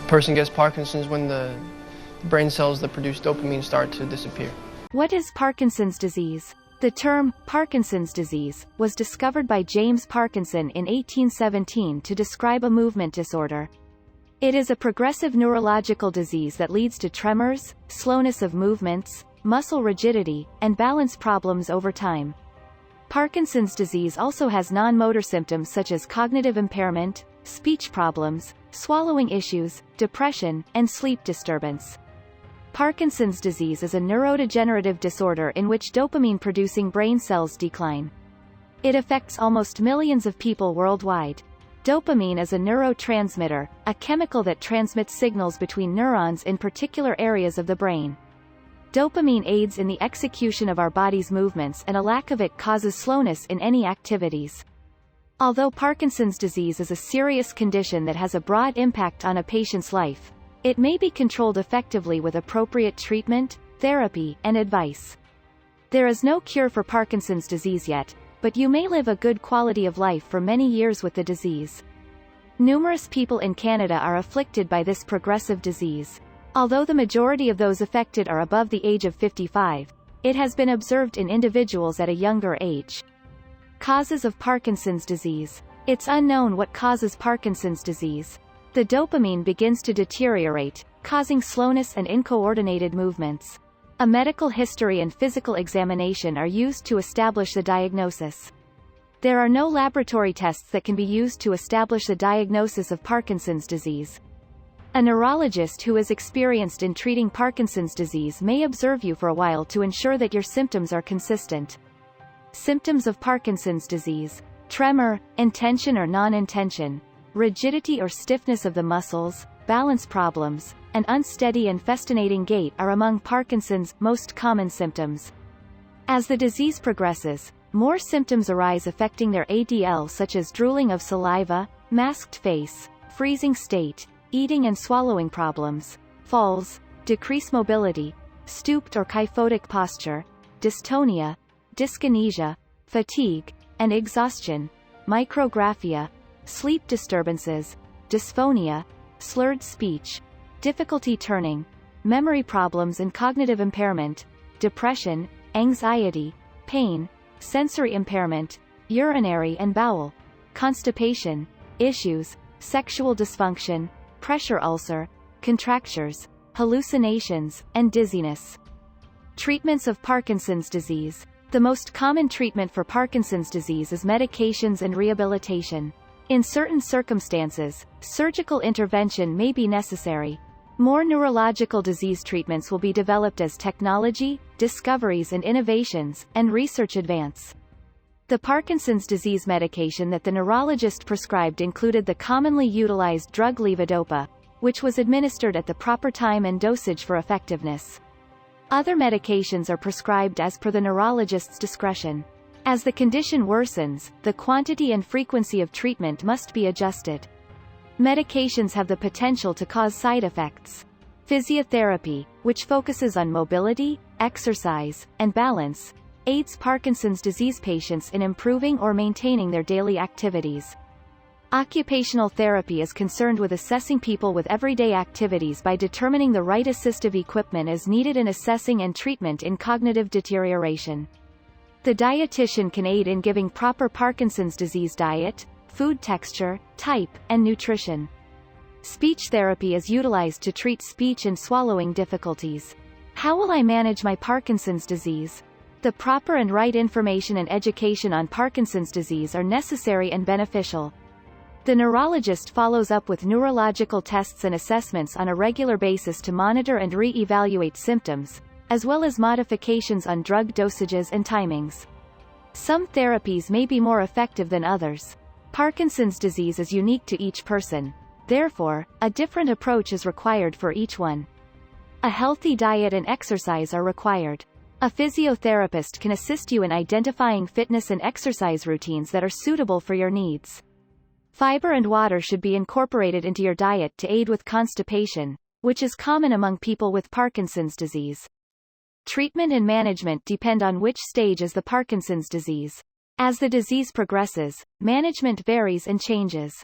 person gets Parkinson's when the brain cells that produce dopamine start to disappear. What is Parkinson's disease? The term, Parkinson's disease, was discovered by James Parkinson in 1817 to describe a movement disorder. It is a progressive neurological disease that leads to tremors, slowness of movements, muscle rigidity, and balance problems over time. Parkinson's disease also has non-motor symptoms such as cognitive impairment, speech problems, swallowing issues, depression, and sleep disturbance. Parkinson's disease is a neurodegenerative disorder in which dopamine-producing brain cells decline. It affects almost millions of people worldwide. Dopamine is a neurotransmitter, a chemical that transmits signals between neurons in particular areas of the brain. Dopamine aids in the execution of our body's movements, and a lack of it causes slowness in any activities. Although Parkinson's disease is a serious condition that has a broad impact on a patient's life, it may be controlled effectively with appropriate treatment, therapy, and advice. There is no cure for Parkinson's disease yet, but you may live a good quality of life for many years with the disease. Numerous people in Canada are afflicted by this progressive disease. Although the majority of those affected are above the age of 55, it has been observed in individuals at a younger age. Causes of Parkinson's disease. It's unknown what causes Parkinson's disease. The dopamine begins to deteriorate, causing slowness and incoordinated movements. A medical history and physical examination are used to establish the diagnosis. There are no laboratory tests that can be used to establish the diagnosis of Parkinson's disease. A neurologist who is experienced in treating Parkinson's disease may observe you for a while to ensure that your symptoms are consistent. Symptoms of Parkinson's disease: tremor, intention or non-intention, rigidity or stiffness of the muscles, balance problems, and unsteady and festinating gait are among Parkinson's most common symptoms. As the disease progresses, more symptoms arise affecting their ADL, such as drooling of saliva, masked face, freezing state, eating and swallowing problems, falls, decreased mobility, stooped or kyphotic posture, dystonia, dyskinesia, fatigue, and exhaustion, micrographia, sleep disturbances, dysphonia, slurred speech, difficulty turning, memory problems and cognitive impairment, depression, anxiety, pain, sensory impairment, urinary and bowel, constipation, issues, sexual dysfunction, pressure ulcer, contractures, hallucinations, and dizziness. Treatments of Parkinson's disease. The most common treatment for Parkinson's disease is medications and rehabilitation. In certain circumstances, surgical intervention may be necessary. More neurological disease treatments will be developed as technology, discoveries and innovations, and research advance. The Parkinson's disease medication that the neurologist prescribed included the commonly utilized drug levodopa, which was administered at the proper time and dosage for effectiveness. Other medications are prescribed as per the neurologist's discretion. As the condition worsens, the quantity and frequency of treatment must be adjusted. Medications have the potential to cause side effects. Physiotherapy, which focuses on mobility, exercise, and balance, aids Parkinson's disease patients in improving or maintaining their daily activities. Occupational therapy is concerned with assessing people with everyday activities by determining the right assistive equipment as needed in assessing and treatment in cognitive deterioration. The dietitian can aid in giving proper Parkinson's disease diet, food texture, type, and nutrition. Speech therapy is utilized to treat speech and swallowing difficulties. How will I manage my Parkinson's disease? The proper and right information and education on Parkinson's disease are necessary and beneficial. The neurologist follows up with neurological tests and assessments on a regular basis to monitor and re-evaluate symptoms, as well as modifications on drug dosages and timings. Some therapies may be more effective than others. Parkinson's disease is unique to each person. Therefore, a different approach is required for each one. A healthy diet and exercise are required. A physiotherapist can assist you in identifying fitness and exercise routines that are suitable for your needs. Fiber and water should be incorporated into your diet to aid with constipation, which is common among people with Parkinson's disease. Treatment and management depend on which stage is the Parkinson's disease. As the disease progresses, management varies and changes.